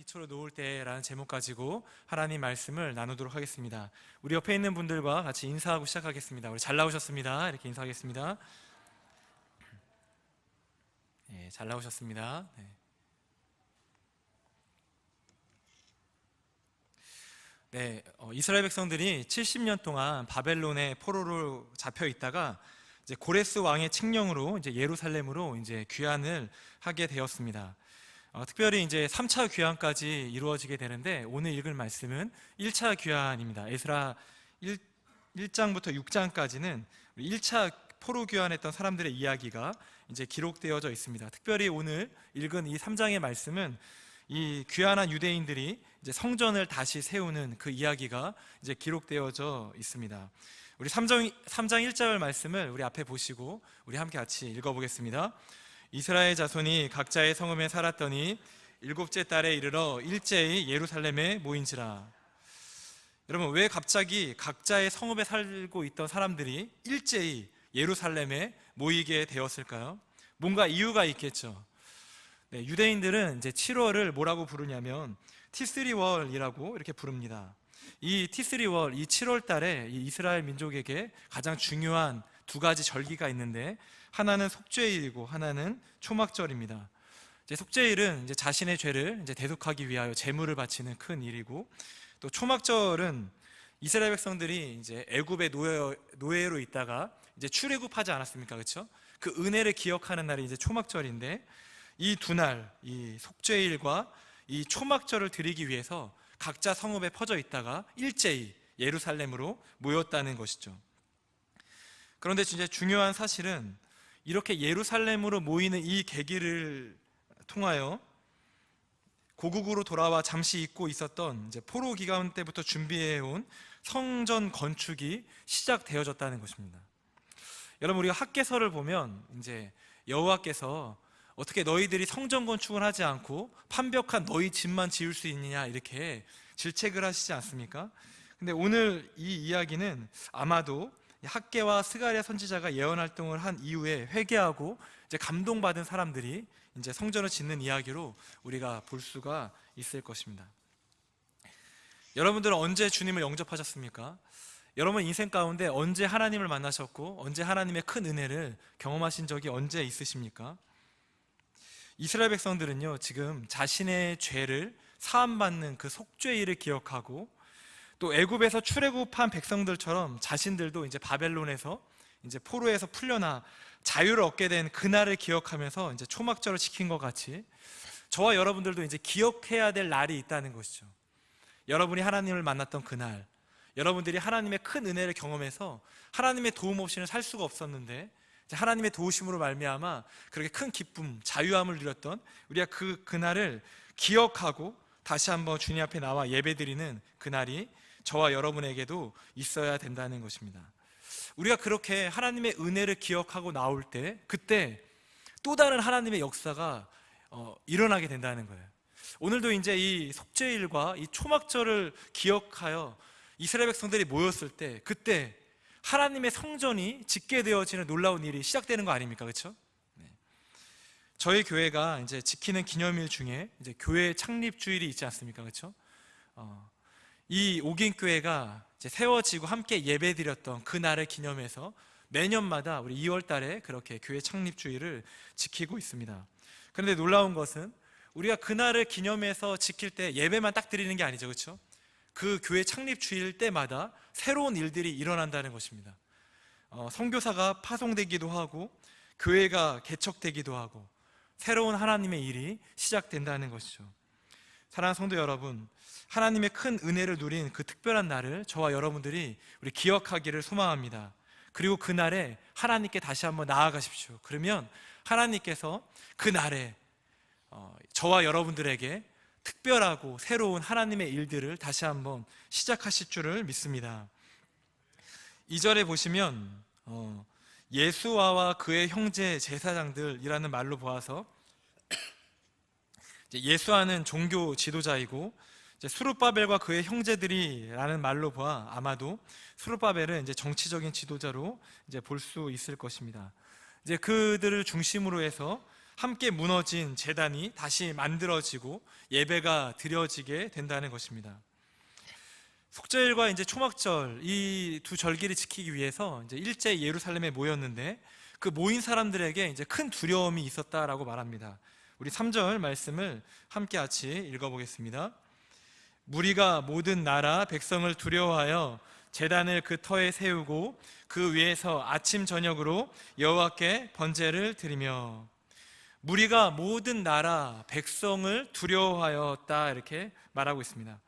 기초로 놓을 때라는 제목 가지고 하나님 말씀을 나누도록 하겠습니다. 우리 옆에 있는 분들과 같이 인사하고 시작하겠습니다. 우리 잘 나오셨습니다. 이렇게 인사하겠습니다. 네, 잘 나오셨습니다. 이스라엘 백성들이 70년 동안 바벨론의 포로로 잡혀 있다가 이제 고레스 왕의 칙령으로 이제 예루살렘으로 이제 귀환을 하게 되었습니다. 특별히 이제 3차 귀환까지 이루어지게 되는데, 오늘 읽을 말씀은 1차 귀환입니다. 에스라 1장부터 6장까지는 1차 포로 귀환했던 사람들의 이야기가 이제 기록되어져 있습니다. 특별히 오늘 읽은 이 3장의 말씀은 이 귀환한 유대인들이 이제 성전을 다시 세우는 그 이야기가 이제 기록되어져 있습니다. 우리 3장 1절 말씀을 우리 앞에 보시고 우리 함께 같이 읽어보겠습니다. 이스라엘 자손이 각자의 성읍에 살았더니 일곱째 달에 이르러 일제히 예루살렘에 모인지라. 여러분, 왜 갑자기 각자의 성읍에 살고 있던 사람들이 일제히 예루살렘에 모이게 되었을까요? 뭔가 이유가 있겠죠. 유대인들은 이제 7월을 뭐라고 부르냐면 티스리월이라고 이렇게 부릅니다. 이 티스리월, 이 7월 달에 이 이스라엘 민족에게 가장 중요한 두 가지 절기가 있는데, 하나는 속죄일이고 하나는 초막절입니다. 이제 속죄일은 이제 자신의 죄를 이제 대속하기 위하여 제물을 바치는 큰 일이고, 또 초막절은 이스라엘 백성들이 이제 애굽의 노예로 있다가 이제 출애굽하지 않았습니까? 그렇죠? 그 은혜를 기억하는 날이 이제 초막절인데, 이 두 날, 이 속죄일과 이 초막절을 드리기 위해서 각자 성읍에 퍼져 있다가 일제히 예루살렘으로 모였다는 것이죠. 그런데 진짜 중요한 사실은 이렇게 예루살렘으로 모이는 이 계기를 통하여 고국으로 돌아와 잠시 잊고 있었던 이제 포로 기간 때부터 준비해온 성전 건축이 시작되어졌다는 것입니다. 여러분, 우리가 학개서를 보면 이제 여호와께서 어떻게 너희들이 성전 건축을 하지 않고 판벽한 너희 집만 지을 수 있느냐 이렇게 질책을 하시지 않습니까? 근데 오늘 이 이야기는 아마도 학개와 스가랴 선지자가 예언 활동을 한 이후에 회개하고 이제 감동받은 사람들이 이제 성전을 짓는 이야기로 우리가 볼 수가 있을 것입니다. 여러분들은 언제 주님을 영접하셨습니까? 여러분 인생 가운데 언제 하나님을 만나셨고 언제 하나님의 큰 은혜를 경험하신 적이 언제 있으십니까? 이스라엘 백성들은요, 지금 자신의 죄를 사함받는 그 속죄일을 기억하고, 또 애굽에서 출애굽한 백성들처럼 자신들도 이제 바벨론에서 이제 포로에서 풀려나 자유를 얻게 된 그날을 기억하면서 이제 초막절을 지킨 것 같이 저와 여러분들도 이제 기억해야 될 날이 있다는 것이죠. 여러분이 하나님을 만났던 그날, 여러분들이 하나님의 큰 은혜를 경험해서 하나님의 도움 없이는 살 수가 없었는데 하나님의 도우심으로 말미암아 그렇게 큰 기쁨, 자유함을 누렸던 우리가 그날을 기억하고 다시 한번 주님 앞에 나와 예배드리는 그날이 저와 여러분에게도 있어야 된다는 것입니다. 우리가 그렇게 하나님의 은혜를 기억하고 나올 때, 그때 또 다른 하나님의 역사가 일어나게 된다는 거예요. 오늘도 이제 이 속죄일과 이 초막절을 기억하여 이스라엘 백성들이 모였을 때, 그때 하나님의 성전이 짓게 되어지는 놀라운 일이 시작되는 거 아닙니까? 그렇죠? 저희 교회가 이제 지키는 기념일 중에 이제 교회 창립 주일이 있지 않습니까? 그렇죠? 이 옥인교회가 이제 세워지고 함께 예배드렸던 그 날을 기념해서 매년마다 우리 2월 달에 그렇게 교회 창립 주일을 지키고 있습니다. 그런데 놀라운 것은 우리가 그 날을 기념해서 지킬 때 예배만 딱 드리는 게 아니죠. 그렇죠? 그 교회 창립 주일 때마다 새로운 일들이 일어난다는 것입니다. 선교사가 파송되기도 하고 교회가 개척되기도 하고 새로운 하나님의 일이 시작된다는 것이죠. 사랑하는 성도 여러분, 하나님의 큰 은혜를 누린 그 특별한 날을 저와 여러분들이 우리 기억하기를 소망합니다. 그리고 그 날에 하나님께 다시 한번 나아가십시오. 그러면 하나님께서 그 날에 저와 여러분들에게 특별하고 새로운 하나님의 일들을 다시 한번 시작하실 줄을 믿습니다. 2절에 보시면 예수아와 그의 형제 제사장들이라는 말로 보아서 예수아는 종교 지도자이고 수룹바벨과 그의 형제들이라는 말로 보아 아마도 수룹바벨은 이제 정치적인 지도자로 이제 볼 수 있을 것입니다. 이제 그들을 중심으로 해서 함께 무너진 제단이 다시 만들어지고 예배가 드려지게 된다는 것입니다. 속죄일과 이제 초막절 이 두 절기를 지키기 위해서 이제 일제 예루살렘에 모였는데 그 모인 사람들에게 이제 큰 두려움이 있었다라고 말합니다. 우리 3절 말씀을 함께 같이 읽어보겠습니다. 무리가 모든 나라 백성을 두려워하여 제단을 그 터에 세우고 그 위에서 아침 저녁으로 여호와께 번제를 드리며, 무리가 모든 나라 백성을 두려워하였다 이렇게 말하고 있습니다.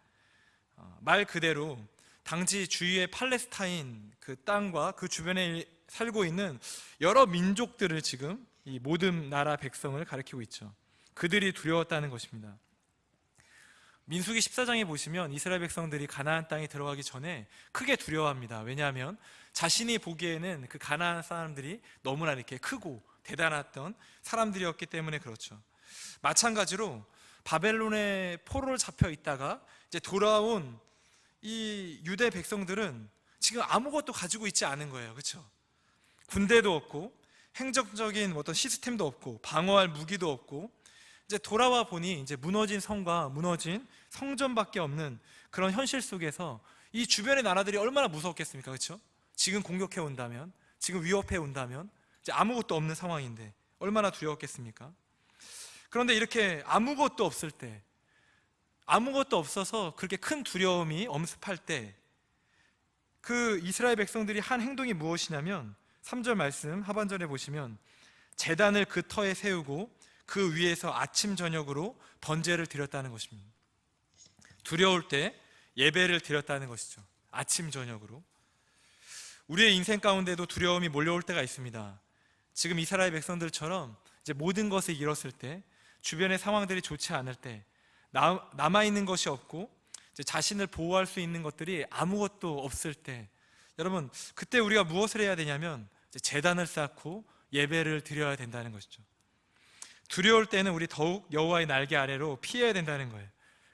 말 그대로 당시 주위의 팔레스타인 그 땅과 그 주변에 살고 있는 여러 민족들을 지금 이 모든 나라 백성을 가리키고 있죠. 그들이 두려웠다는 것입니다. 민수기 14장에 보시면 이스라엘 백성들이 가나안 땅에 들어가기 전에 크게 두려워합니다. 왜냐하면 자신이 보기에는 그 가나안 사람들이 너무나 이렇게 크고 대단했던 사람들이었기 때문에 그렇죠. 마찬가지로 바벨론의 포로를 잡혀 있다가 이제 돌아온 이 유대 백성들은 지금 아무것도 가지고 있지 않은 거예요. 그렇죠? 군대도 없고 행정적인 어떤 시스템도 없고 방어할 무기도 없고, 이제 돌아와 보니 이제 무너진 성과 무너진 성전밖에 없는 그런 현실 속에서 이 주변의 나라들이 얼마나 무서웠겠습니까? 그렇죠? 지금 공격해 온다면, 지금 위협해 온다면 이제 아무것도 없는 상황인데 얼마나 두려웠겠습니까? 그런데 이렇게 아무것도 없을 때, 아무것도 없어서 그렇게 큰 두려움이 엄습할 때 그 이스라엘 백성들이 한 행동이 무엇이냐면 3절 말씀 하반절에 보시면 제단을 그 터에 세우고 그 위에서 아침 저녁으로 번제를 드렸다는 것입니다. 두려울 때 예배를 드렸다는 것이죠. 아침 저녁으로. 우리의 인생 가운데도 두려움이 몰려올 때가 있습니다. 지금 이스라엘 백성들처럼 이제 모든 것을 잃었을 때, 주변의 상황들이 좋지 않을 때, 남아있는 것이 없고 이제 자신을 보호할 수 있는 것들이 아무것도 없을 때, 여러분 그때 우리가 무엇을 해야 되냐면 이제 제단을 쌓고 예배를 드려야 된다는 것이죠. 두려울 때는 우리 더욱 여호와의 날개 아래로 피해야 된다는 거예요.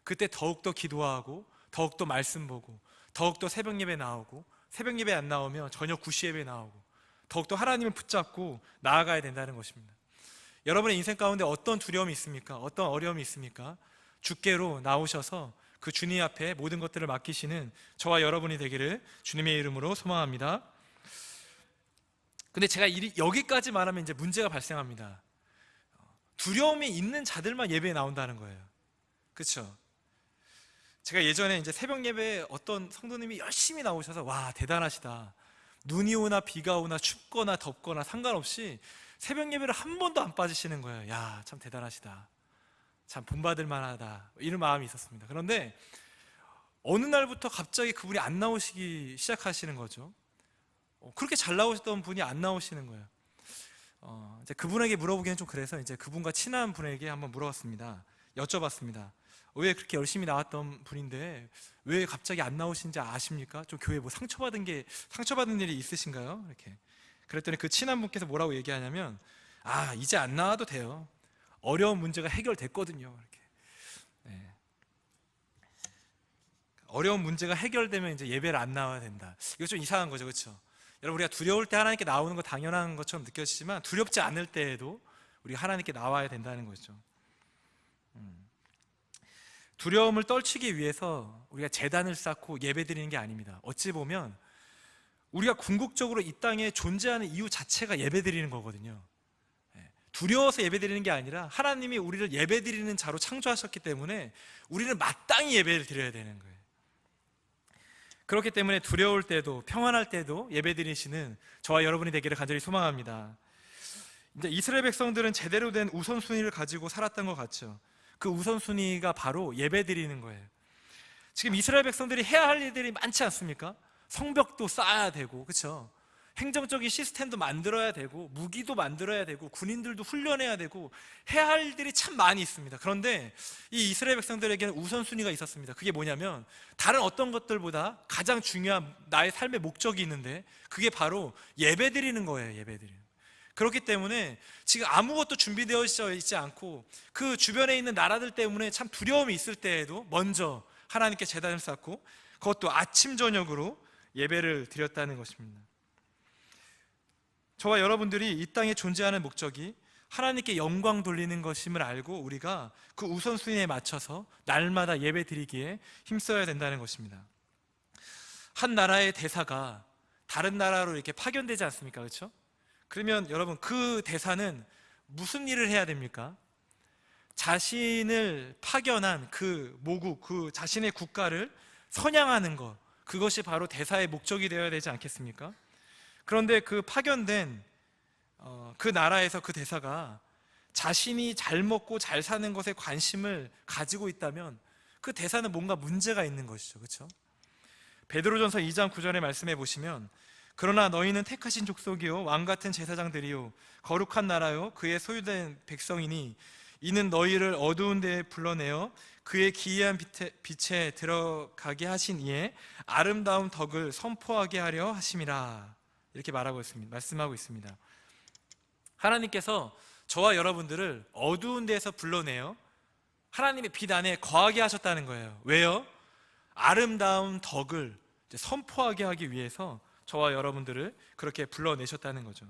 그때 더욱더 기도하고 더욱더 말씀 보고 더욱더 새벽 예배 나오고, 새벽 예배 안 나오면 저녁 구시 예배 나오고 더욱더 하나님을 붙잡고 나아가야 된다는 것입니다. 여러분의 인생 가운데 어떤 두려움이 있습니까? 어떤 어려움이 있습니까? 주께로 나오셔서 그 주님 앞에 모든 것들을 맡기시는 저와 여러분이 되기를 주님의 이름으로 소망합니다. 근데 제가 여기까지 말하면 이제 문제가 발생합니다. 두려움이 있는 자들만 예배에 나온다는 거예요. 그렇죠? 제가 예전에 이제 새벽 예배에 어떤 성도님이 열심히 나오셔서 와 대단하시다, 눈이 오나 비가 오나 춥거나 덥거나 상관없이 새벽 예배를 한 번도 안 빠지시는 거예요. 야, 참 대단하시다, 참 본받을 만하다, 이런 마음이 있었습니다. 그런데 어느 날부터 갑자기 그분이 안 나오시기 시작하시는 거죠. 그렇게 잘 나오셨던 분이 안 나오시는 거예요. 이제 그분에게 물어보기는 좀 그래서 이제 그분과 친한 분에게 한번 물어봤습니다. 여쭤봤습니다. 왜 그렇게 열심히 나왔던 분인데 왜 갑자기 안 나오신지 아십니까? 좀 교회에 뭐 상처받은 일이 있으신가요? 이렇게 그랬더니 그 친한 분께서 뭐라고 얘기하냐면, 아 이제 안 나와도 돼요, 어려운 문제가 해결됐거든요. 이렇게. 네. 어려운 문제가 해결되면 이제 예배를 안 나와야 된다. 이거 좀 이상한 거죠, 그렇죠? 여러분 우리가 두려울 때 하나님께 나오는 거 당연한 것처럼 느껴지지만 두렵지 않을 때에도 우리가 하나님께 나와야 된다는 거죠. 두려움을 떨치기 위해서 우리가 제단을 쌓고 예배드리는 게 아닙니다. 어찌 보면 우리가 궁극적으로 이 땅에 존재하는 이유 자체가 예배드리는 거거든요. 두려워서 예배드리는 게 아니라 하나님이 우리를 예배드리는 자로 창조하셨기 때문에 우리는 마땅히 예배를 드려야 되는 거예요. 그렇기 때문에 두려울 때도 평안할 때도 예배드리시는 저와 여러분이 되기를 간절히 소망합니다. 이제 이스라엘 백성들은 제대로 된 우선순위를 가지고 살았던 것 같죠. 그 우선순위가 바로 예배드리는 거예요. 지금 이스라엘 백성들이 해야 할 일들이 많지 않습니까? 성벽도 쌓아야 되고, 그렇죠? 행정적인 시스템도 만들어야 되고, 무기도 만들어야 되고, 군인들도 훈련해야 되고, 해야 할 일들이 참 많이 있습니다. 그런데 이 이스라엘 백성들에게는 우선순위가 있었습니다. 그게 뭐냐면 다른 어떤 것들보다 가장 중요한 나의 삶의 목적이 있는데 그게 바로 예배드리는 거예요. 예배드리는. 그렇기 때문에 지금 아무것도 준비되어 있지 않고 그 주변에 있는 나라들 때문에 참 두려움이 있을 때에도 먼저 하나님께 제단을 쌓고 그것도 아침 저녁으로 예배를 드렸다는 것입니다. 저와 여러분들이 이 땅에 존재하는 목적이 하나님께 영광 돌리는 것임을 알고 우리가 그 우선순위에 맞춰서 날마다 예배 드리기에 힘써야 된다는 것입니다. 한 나라의 대사가 다른 나라로 이렇게 파견되지 않습니까? 그렇죠? 그러면 여러분, 그 대사는 무슨 일을 해야 됩니까? 자신을 파견한 그 모국, 그 자신의 국가를 선양하는 것, 그것이 바로 대사의 목적이 되어야 되지 않겠습니까? 그런데 그 파견된 그 나라에서 그 대사가 자신이 잘 먹고 잘 사는 것에 관심을 가지고 있다면 그 대사는 뭔가 문제가 있는 것이죠. 그렇죠? 베드로전서 2장 9절의 말씀해 보시면, 그러나 너희는 택하신 족속이요 왕같은 제사장들이요 거룩한 나라요 그의 소유된 백성이니 이는 너희를 어두운 데에 불러내어 그의 기이한 빛에 들어가게 하신 이에 아름다운 덕을 선포하게 하려 하심이라. 이렇게 말씀하고 있습니다. 하나님께서 저와 여러분들을 어두운 데에서 불러내어 하나님의 빛 안에 거하게 하셨다는 거예요. 왜요? 아름다운 덕을 선포하게 하기 위해서 저와 여러분들을 그렇게 불러내셨다는 거죠.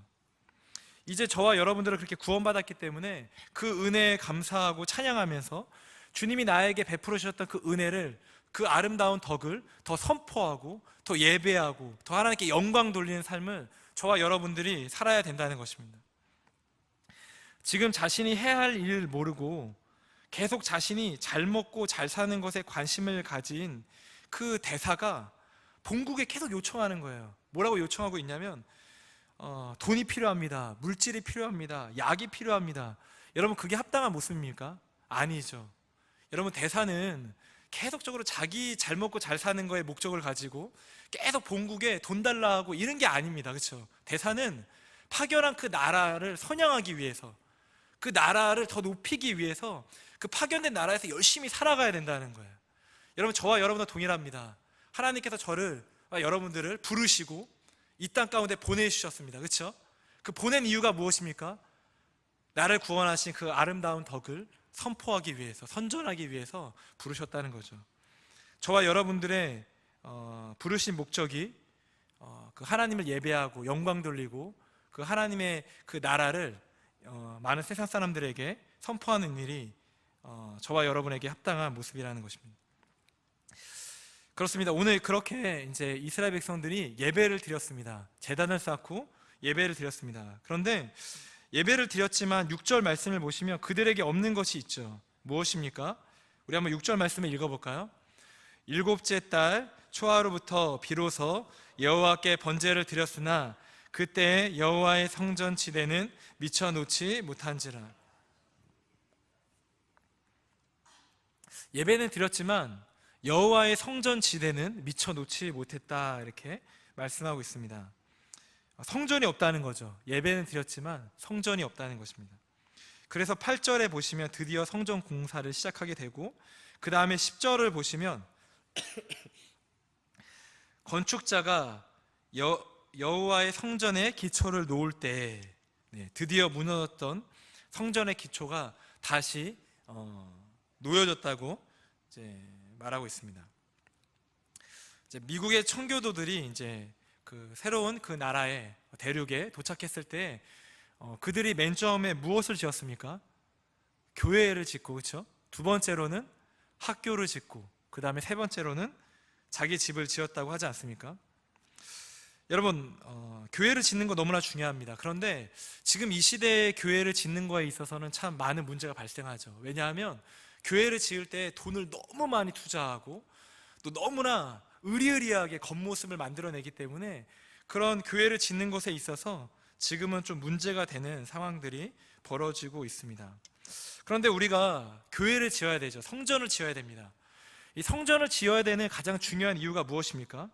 이제 저와 여러분들을 그렇게 구원받았기 때문에 그 은혜에 감사하고 찬양하면서 주님이 나에게 베풀어 주셨던 그 은혜를, 그 아름다운 덕을 더 선포하고 더 예배하고 더 하나님께 영광 돌리는 삶을 저와 여러분들이 살아야 된다는 것입니다. 지금 자신이 해야 할 일을 모르고 계속 자신이 잘 먹고 잘 사는 것에 관심을 가진 그 대사가 본국에 계속 요청하는 거예요. 뭐라고 요청하고 있냐면 돈이 필요합니다. 물질이 필요합니다. 약이 필요합니다. 여러분, 그게 합당한 모습입니까? 아니죠. 여러분, 대사는 계속적으로 자기 잘 먹고 잘 사는 거에 목적을 가지고 계속 본국에 돈 달라 하고 이런 게 아닙니다. 그렇죠? 대사는 파견한 그 나라를 선양하기 위해서, 그 나라를 더 높이기 위해서 그 파견된 나라에서 열심히 살아가야 된다는 거예요. 여러분, 저와 여러분과 동일합니다. 하나님께서 여러분들을 부르시고 이 땅 가운데 보내주셨습니다. 그렇죠? 그 보낸 이유가 무엇입니까? 나를 구원하신 그 아름다운 덕을 선포하기 위해서, 선전하기 위해서 부르셨다는 거죠. 저와 여러분들의 부르신 목적이 그 하나님을 예배하고 영광 돌리고 그 하나님의 그 나라를 많은 세상 사람들에게 선포하는 일이 저와 여러분에게 합당한 모습이라는 것입니다. 그렇습니다. 오늘 그렇게 이제 이스라엘 백성들이 예배를 드렸습니다. 제단을 쌓고 예배를 드렸습니다. 그런데 예배를 드렸지만 6절 말씀을 보시면 그들에게 없는 것이 있죠. 무엇입니까? 우리 한번 6절 말씀을 읽어볼까요? 일곱째 달 초하루부터 비로소 여호와께 번제를 드렸으나 그때 여호와의 성전 지대는 미쳐 놓지 못한지라. 예배는 드렸지만 여호와의 성전 지대는 미쳐 놓지 못했다, 이렇게 말씀하고 있습니다. 성전이 없다는 거죠. 예배는 드렸지만 성전이 없다는 것입니다. 그래서 8절에 보시면 드디어 성전 공사를 시작하게 되고, 그 다음에 10절을 보시면 건축자가 여호와의 성전의 기초를 놓을 때 드디어 무너졌던 성전의 기초가 다시 놓여졌다고 이제 말하고 있습니다. 이제 미국의 청교도들이 이제 그 새로운 그 나라의 대륙에 도착했을 때 그들이 맨 처음에 무엇을 지었습니까? 교회를 짓고, 그렇죠? 두 번째로는 학교를 짓고, 그 다음에 세 번째로는 자기 집을 지었다고 하지 않습니까? 여러분, 교회를 짓는 거 너무나 중요합니다. 그런데 지금 이 시대에 교회를 짓는 거에 있어서는 참 많은 문제가 발생하죠. 왜냐하면 교회를 지을 때 돈을 너무 많이 투자하고 또 너무나 의리의리하게 겉모습을 만들어내기 때문에 그런 교회를 짓는 것에 있어서 지금은 좀 문제가 되는 상황들이 벌어지고 있습니다. 그런데 우리가 교회를 지어야 되죠. 성전을 지어야 됩니다. 이 성전을 지어야 되는 가장 중요한 이유가 무엇입니까?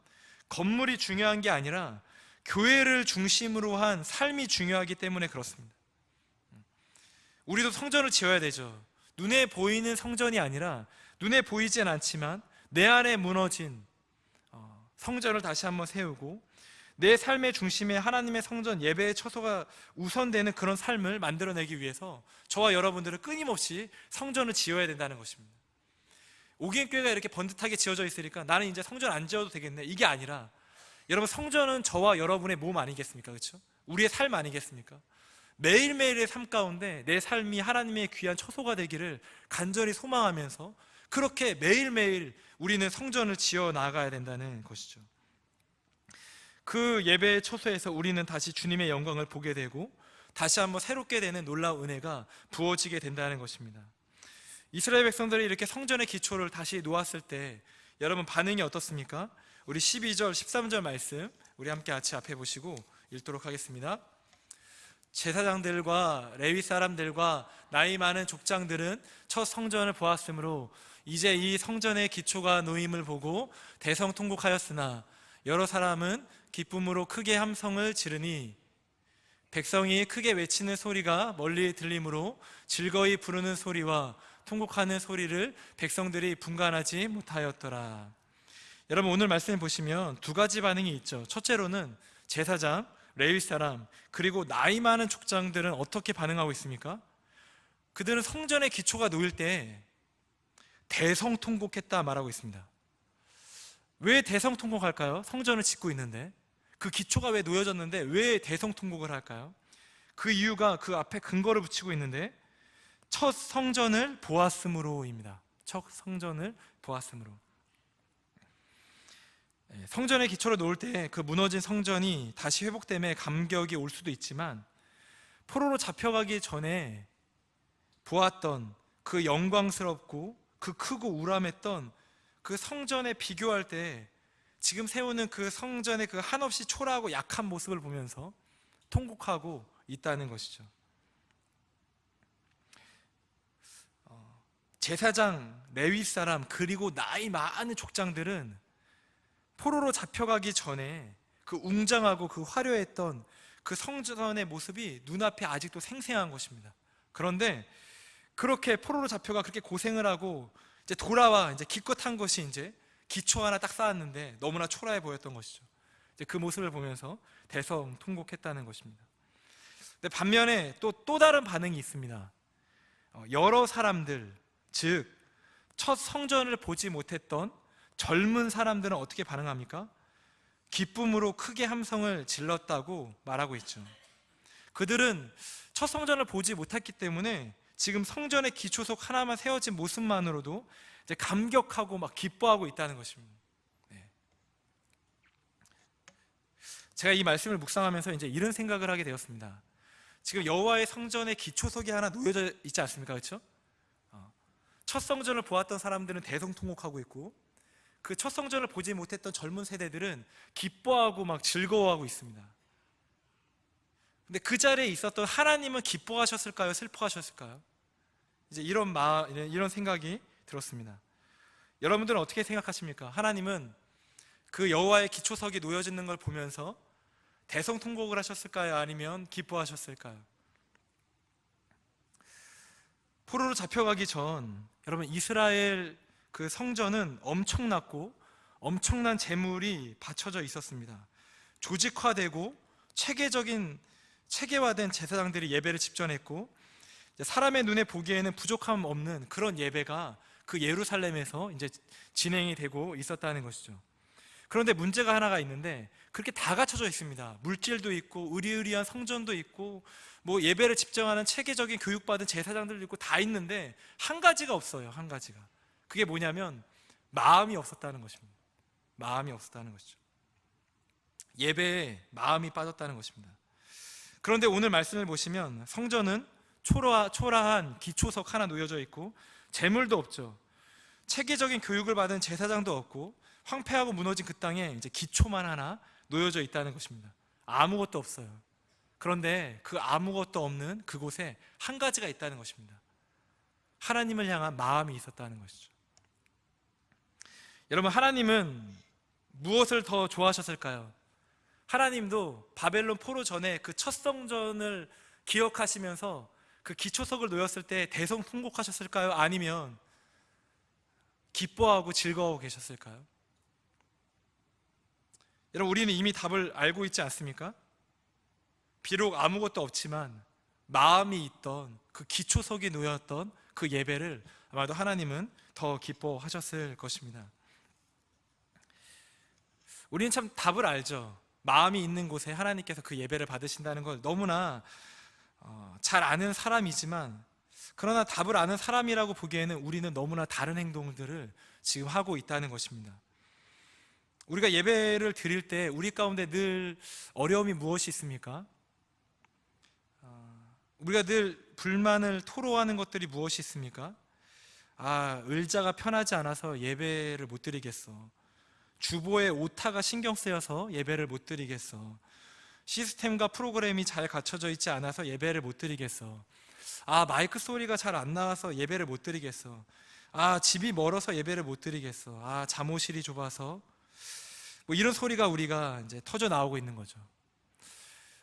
건물이 중요한 게 아니라 교회를 중심으로 한 삶이 중요하기 때문에 그렇습니다. 우리도 성전을 지어야 되죠. 눈에 보이는 성전이 아니라 눈에 보이진 않지만 내 안에 무너진 성전을 다시 한번 세우고 내 삶의 중심에 하나님의 성전, 예배의 처소가 우선되는 그런 삶을 만들어내기 위해서 저와 여러분들은 끊임없이 성전을 지어야 된다는 것입니다. 오기행교회가 이렇게 번듯하게 지어져 있으니까 나는 이제 성전 안 지어도 되겠네, 이게 아니라 여러분, 성전은 저와 여러분의 몸 아니겠습니까? 그렇죠? 우리의 삶 아니겠습니까? 매일매일의 삶 가운데 내 삶이 하나님의 귀한 처소가 되기를 간절히 소망하면서 그렇게 매일매일 우리는 성전을 지어 나가야 된다는 것이죠. 그 예배의 처소에서 우리는 다시 주님의 영광을 보게 되고 다시 한번 새롭게 되는 놀라운 은혜가 부어지게 된다는 것입니다. 이스라엘 백성들이 이렇게 성전의 기초를 다시 놓았을 때 여러분 반응이 어떻습니까? 우리 12절, 13절 말씀 우리 함께 같이 앞에 보시고 읽도록 하겠습니다. 제사장들과 레위 사람들과 나이 많은 족장들은 첫 성전을 보았으므로 이제 이 성전의 기초가 놓임을 보고 대성통곡하였으나 여러 사람은 기쁨으로 크게 함성을 지르니 백성이 크게 외치는 소리가 멀리 들리므로 즐거이 부르는 소리와 통곡하는 소리를 백성들이 분간하지 못하였더라. 여러분 오늘 말씀을 보시면 두 가지 반응이 있죠. 첫째로는 제사장, 레위 사람, 그리고 나이 많은 족장들은 어떻게 반응하고 있습니까? 그들은 성전의 기초가 놓일 때 대성통곡했다 말하고 있습니다. 왜 대성통곡할까요? 성전을 짓고 있는데 그 기초가 왜 놓여졌는데 왜 대성통곡을 할까요? 그 이유가 그 앞에 근거를 붙이고 있는데 첫 성전을 보았으므로입니다. 첫 성전을 보았으므로. 성전의 기초를 놓을 때 그 무너진 성전이 다시 회복됨에 감격이 올 수도 있지만 포로로 잡혀가기 전에 보았던 그 영광스럽고 그 크고 우람했던 그 성전에 비교할 때 지금 세우는 그 성전의 그 한없이 초라하고 약한 모습을 보면서 통곡하고 있다는 것이죠. 제사장, 레위 사람, 그리고 나이 많은 족장들은 포로로 잡혀가기 전에 그 웅장하고 그 화려했던 그 성전의 모습이 눈앞에 아직도 생생한 것입니다. 그런데 그렇게 포로로 잡혀가 그렇게 고생을 하고 이제 돌아와 이제 기껏 한 것이 이제 기초 하나 딱 쌓았는데 너무나 초라해 보였던 것이죠. 이제 그 모습을 보면서 대성통곡했다는 것입니다. 근데 반면에 또 다른 반응이 있습니다. 여러 사람들, 즉 첫 성전을 보지 못했던 젊은 사람들은 어떻게 반응합니까? 기쁨으로 크게 함성을 질렀다고 말하고 있죠. 그들은 첫 성전을 보지 못했기 때문에 지금 성전의 기초석 하나만 세워진 모습만으로도 이제 감격하고 막 기뻐하고 있다는 것입니다. 제가 이 말씀을 묵상하면서 이제 이런 생각을 하게 되었습니다. 지금 여호와의 성전의 기초석이 하나 놓여져 있지 않습니까? 그렇죠? 첫 성전을 보았던 사람들은 대성통곡하고 있고 그 첫 성전을 보지 못했던 젊은 세대들은 기뻐하고 막 즐거워하고 있습니다. 근데 그 자리에 있었던 하나님은 기뻐하셨을까요? 슬퍼하셨을까요? 이제 이런 생각이 들었습니다. 여러분들은 어떻게 생각하십니까? 하나님은 그 여호와의 기초석이 놓여지는 걸 보면서 대성통곡을 하셨을까요? 아니면 기뻐하셨을까요? 포로로 잡혀가기 전 여러분 이스라엘 그 성전은 엄청났고 엄청난 재물이 바쳐져 있었습니다. 조직화되고 체계화된 제사장들이 예배를 집전했고 사람의 눈에 보기에는 부족함 없는 그런 예배가 그 예루살렘에서 이제 진행이 되고 있었다는 것이죠. 그런데 문제가 하나가 있는데 그렇게 다 갖춰져 있습니다. 물질도 있고 의리의리한 성전도 있고 뭐 예배를 집정하는 체계적인 교육받은 제사장들도 있고 다 있는데 한 가지가 없어요. 한 가지가. 그게 뭐냐면 마음이 없었다는 것입니다. 마음이 없었다는 것이죠. 예배에 마음이 빠졌다는 것입니다. 그런데 오늘 말씀을 보시면 성전은 초라한 기초석 하나 놓여져 있고 재물도 없죠. 체계적인 교육을 받은 제사장도 없고 황폐하고 무너진 그 땅에 이제 기초만 하나 놓여져 있다는 것입니다. 아무것도 없어요. 그런데 그 아무것도 없는 그곳에 한 가지가 있다는 것입니다. 하나님을 향한 마음이 있었다는 것이죠. 여러분 하나님은 무엇을 더 좋아하셨을까요? 하나님도 바벨론 포로 전에 그 첫 성전을 기억하시면서 그 기초석을 놓였을 때 대성통곡하셨을까요? 아니면 기뻐하고 즐거워하고 계셨을까요? 여러분 우리는 이미 답을 알고 있지 않습니까? 비록 아무것도 없지만 마음이 있던 그 기초석이 놓였던 그 예배를 아마도 하나님은 더 기뻐하셨을 것입니다. 우리는 참 답을 알죠. 마음이 있는 곳에 하나님께서 그 예배를 받으신다는 걸 너무나 잘 아는 사람이지만, 그러나 답을 아는 사람이라고 보기에는 우리는 너무나 다른 행동들을 지금 하고 있다는 것입니다. 우리가 예배를 드릴 때 우리 가운데 늘 어려움이 무엇이 있습니까? 우리가 늘 불만을 토로하는 것들이 무엇이 있습니까? 의자가 편하지 않아서 예배를 못 드리겠어. 주보에 오타가 신경 쓰여서 예배를 못 드리겠어. 시스템과 프로그램이 잘 갖춰져 있지 않아서 예배를 못 드리겠어. 마이크 소리가 잘 안 나와서 예배를 못 드리겠어. 집이 멀어서 예배를 못 드리겠어. 잠옷실이 좁아서. 이런 소리가 우리가 이제 터져 나오고 있는 거죠.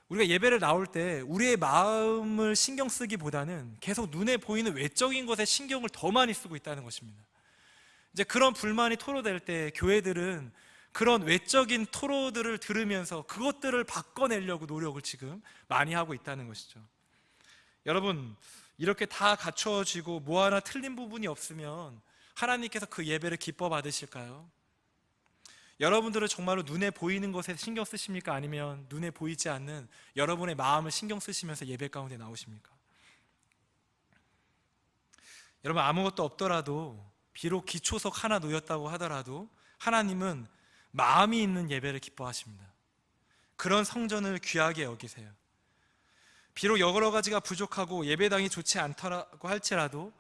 우리가 예배를 나올 때 우리의 마음을 신경 쓰기보다는 계속 눈에 보이는 외적인 것에 신경을 더 많이 쓰고 있다는 것입니다. 이제 그런 불만이 토로될 때 교회들은 그런 외적인 토로들을 들으면서 그것들을 바꿔내려고 노력을 지금 많이 하고 있다는 것이죠. 여러분, 이렇게 다 갖춰지고 뭐 하나 틀린 부분이 없으면 하나님께서 그 예배를 기뻐 받으실까요? 여러분들은 정말로 눈에 보이는 것에 신경 쓰십니까? 아니면 눈에 보이지 않는 여러분의 마음을 신경 쓰시면서 예배 가운데 나오십니까? 여러분, 아무것도 없더라도, 비록 기초석 하나 놓였다고 하더라도 하나님은 마음이 있는 예배를 기뻐하십니다. 그런 성전을 귀하게 여기세요. 비록 여러 가지가 부족하고 예배당이 좋지 않다고 할지라도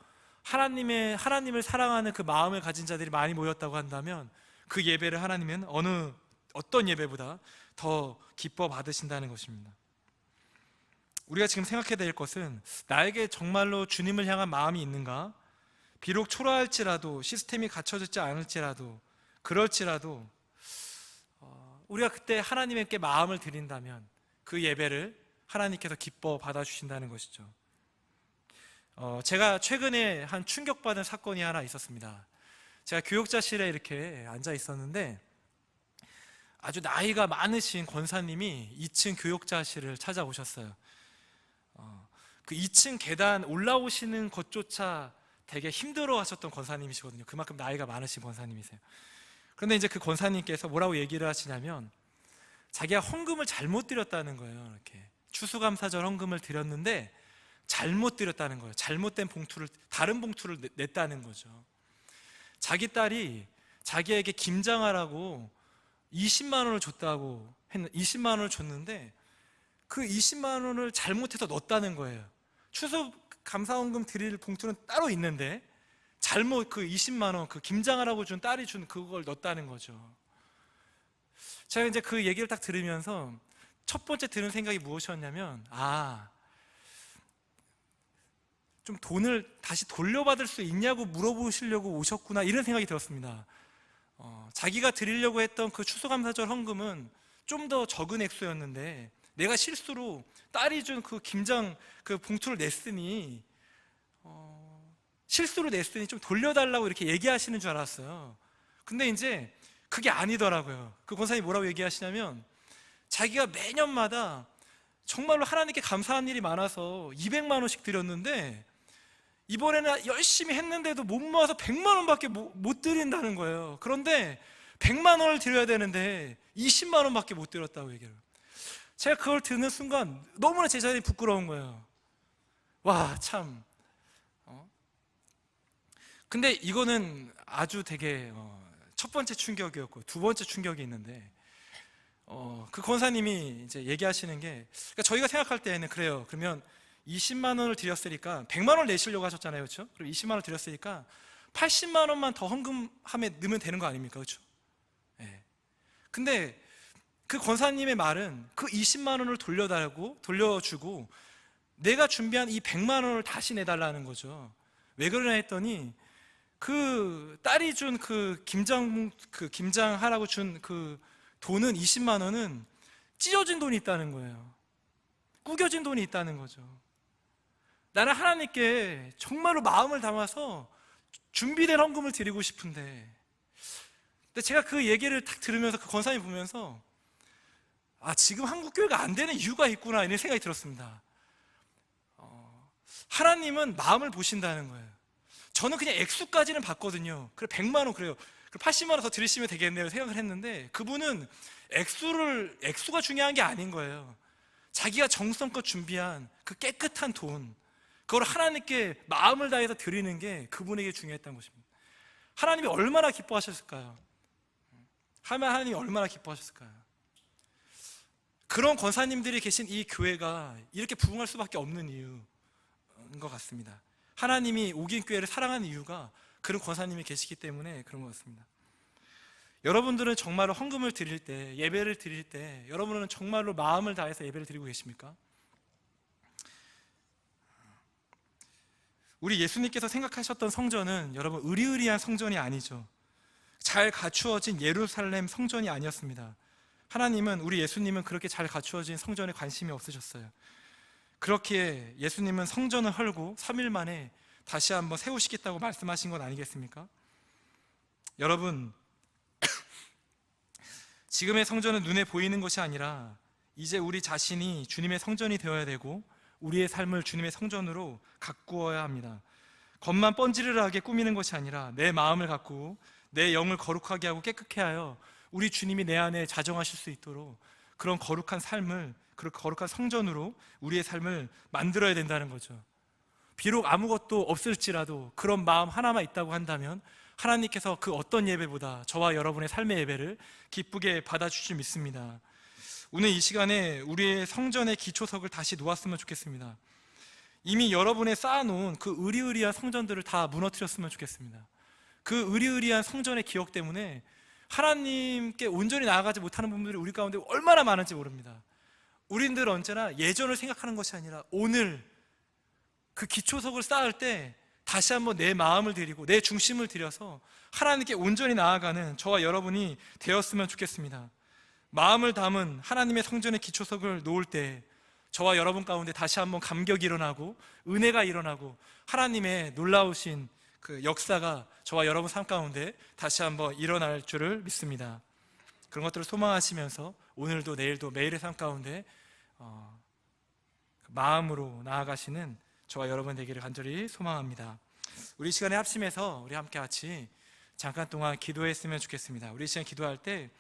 하나님을 사랑하는 그 마음을 가진 자들이 많이 모였다고 한다면 그 예배를 하나님은 어떤 예배보다 더 기뻐 받으신다는 것입니다. 우리가 지금 생각해야 될 것은, 나에게 정말로 주님을 향한 마음이 있는가? 비록 초라할지라도, 시스템이 갖춰졌지 않을지라도, 그럴지라도 우리가 그때 하나님께 마음을 드린다면 그 예배를 하나님께서 기뻐 받아주신다는 것이죠. 제가 최근에 한 충격받은 사건이 하나 있었습니다. 제가 교육자실에 이렇게 앉아 있었는데 아주 나이가 많으신 권사님이 2층 교육자실을 찾아오셨어요. 그 2층 계단 올라오시는 것조차 되게 힘들어 하셨던 권사님이시거든요. 그만큼 나이가 많으신 권사님이세요. 그런데 이제 그 권사님께서 뭐라고 얘기를 하시냐면, 자기가 헌금을 잘못 드렸다는 거예요. 이렇게 추수감사절 헌금을 드렸는데 잘못 드렸다는 거예요. 잘못된 다른 봉투를 냈다는 거죠. 자기 딸이 자기에게 김장하라고 20만 원을 줬다고 20만 원을 줬는데 그 20만 원을 잘못해서 넣었다는 거예요. 추수감사헌금 드릴 봉투는 따로 있는데 잘못 그 20만 원, 그 김장하라고 준 딸이 준 그걸 넣었다는 거죠. 제가 이제 그 얘기를 딱 들으면서 첫 번째 드는 생각이 무엇이었냐면, 좀 돈을 다시 돌려받을 수 있냐고 물어보시려고 오셨구나, 이런 생각이 들었습니다. 자기가 드리려고 했던 그 추수감사절 헌금은 좀 더 적은 액수였는데 내가 실수로 딸이 준 그 김장 그 봉투를 냈으니 실수로 냈으니 좀 돌려달라고 이렇게 얘기하시는 줄 알았어요. 근데 이제 그게 아니더라고요. 그 권사님이 뭐라고 얘기하시냐면, 자기가 매년마다 정말로 하나님께 감사한 일이 많아서 200만 원씩 드렸는데 이번에는 열심히 했는데도 못 모아서 100만 원밖에 못 드린다는 거예요. 그런데 100만 원을 드려야 되는데 20만 원밖에 못 드렸다고 얘기를. 제가 그걸 듣는 순간 너무나 제 자신이 부끄러운 거예요. 와, 참. 근데 이거는 아주 되게 첫 번째 충격이었고, 두 번째 충격이 있는데, 그 권사님이 이제 얘기하시는 게, 그러니까 저희가 생각할 때에는 그래요. 그러면 20만 원을 드렸으니까 100만 원을 내시려고 하셨잖아요, 그렇죠? 그리고 20만 원을 드렸으니까 80만 원만 더 헌금함에 넣으면 되는 거 아닙니까, 그렇죠? 네. 근데 그 권사님의 말은 그 20만 원을 돌려주고 내가 준비한 이 100만 원을 다시 내달라는 거죠. 왜 그러냐 했더니, 그 딸이 준 그 김장하라고 준 그 돈은 20만 원은 찢어진 돈이 있다는 거예요. 구겨진 돈이 있다는 거죠. 나는 하나님께 정말로 마음을 담아서 준비된 헌금을 드리고 싶은데, 근데 제가 그 얘기를 딱 들으면서 그 권사님 보면서 지금 한국교회가 안 되는 이유가 있구나, 이런 생각이 들었습니다. 하나님은 마음을 보신다는 거예요. 저는 그냥 액수까지는 봤거든요. 그래 100만 원, 그래요. 80만 원 더 드리시면 되겠네요 생각을 했는데, 그분은 액수가 중요한 게 아닌 거예요. 자기가 정성껏 준비한 그 깨끗한 돈, 그걸 하나님께 마음을 다해서 드리는 게 그분에게 중요했던 것입니다. 하나님이 얼마나 기뻐하셨을까요? 하나님이 얼마나 기뻐하셨을까요? 그런 권사님들이 계신 이 교회가 이렇게 부흥할 수밖에 없는 이유인 것 같습니다. 하나님이 옥인교회를 사랑하는 이유가 그런 권사님이 계시기 때문에 그런 것 같습니다. 여러분들은 정말로 헌금을 드릴 때, 예배를 드릴 때 여러분은 정말로 마음을 다해서 예배를 드리고 계십니까? 우리 예수님께서 생각하셨던 성전은 여러분 의리의리한 성전이 아니죠. 잘 갖추어진 예루살렘 성전이 아니었습니다. 하나님은, 우리 예수님은 그렇게 잘 갖추어진 성전에 관심이 없으셨어요. 그렇게 예수님은 성전을 헐고 3일 만에 다시 한번 세우시겠다고 말씀하신 건 아니겠습니까? 여러분, 지금의 성전은 눈에 보이는 것이 아니라 이제 우리 자신이 주님의 성전이 되어야 되고 우리의 삶을 주님의 성전으로 가꾸어야 합니다. 겉만 번지르르하게 꾸미는 것이 아니라 내 마음을 가꾸고 내 영을 거룩하게 하고 깨끗게 하여 우리 주님이 내 안에 자정하실 수 있도록 그런 거룩한 삶을, 그런 거룩한 성전으로 우리의 삶을 만들어야 된다는 거죠. 비록 아무것도 없을지라도 그런 마음 하나만 있다고 한다면 하나님께서 그 어떤 예배보다 저와 여러분의 삶의 예배를 기쁘게 받아주실 믿습니다. 오늘 이 시간에 우리의 성전의 기초석을 다시 놓았으면 좋겠습니다. 이미 여러분의 쌓아놓은 그 의리의리한 성전들을 다 무너뜨렸으면 좋겠습니다. 그 의리의리한 성전의 기억 때문에 하나님께 온전히 나아가지 못하는 분들이 우리 가운데 얼마나 많은지 모릅니다. 우리들 언제나 예전을 생각하는 것이 아니라 오늘 그 기초석을 쌓을 때 다시 한번 내 마음을 드리고 내 중심을 들여서 하나님께 온전히 나아가는 저와 여러분이 되었으면 좋겠습니다. 마음을 담은 하나님의 성전의 기초석을 놓을 때 저와 여러분 가운데 다시 한번 감격이 일어나고 은혜가 일어나고 하나님의 놀라우신 그 역사가 저와 여러분 삶 가운데 다시 한번 일어날 줄을 믿습니다. 그런 것들을 소망하시면서 오늘도 내일도 매일의 삶 가운데 마음으로 나아가시는 저와 여러분 되기를 간절히 소망합니다. 우리 시간에 합심해서 우리 함께 같이 잠깐 동안 기도했으면 좋겠습니다. 우리 시간 기도할 때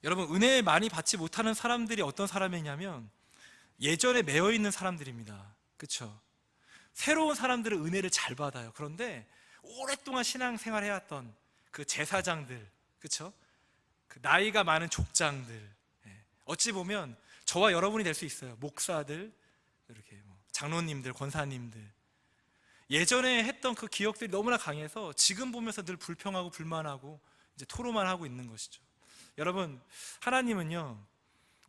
여러분, 은혜 많이 받지 못하는 사람들이 어떤 사람이냐면 예전에 매여 있는 사람들입니다. 그렇죠? 새로운 사람들은 은혜를 잘 받아요. 그런데 오랫동안 신앙생활 해왔던 그 제사장들, 그렇죠? 그 나이가 많은 족장들, 어찌 보면 저와 여러분이 될 수 있어요. 목사들, 이렇게 장로님들, 권사님들, 예전에 했던 그 기억들이 너무나 강해서 지금 보면서 늘 불평하고 불만하고 이제 토로만 하고 있는 것이죠. 여러분, 하나님은요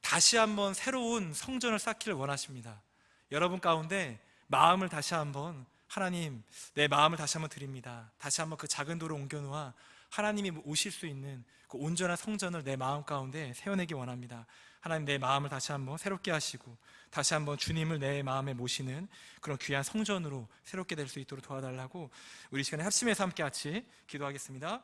다시 한번 새로운 성전을 쌓기를 원하십니다. 여러분 가운데 마음을 다시 한번, 하나님 내 마음을 다시 한번 드립니다. 다시 한번 그 작은 돌을 옮겨놓아 하나님이 오실 수 있는 그 온전한 성전을 내 마음 가운데 세워내기 원합니다. 하나님, 내 마음을 다시 한번 새롭게 하시고 다시 한번 주님을 내 마음에 모시는 그런 귀한 성전으로 새롭게 될 수 있도록 도와달라고 우리 시간에 합심해서 함께 같이 기도하겠습니다.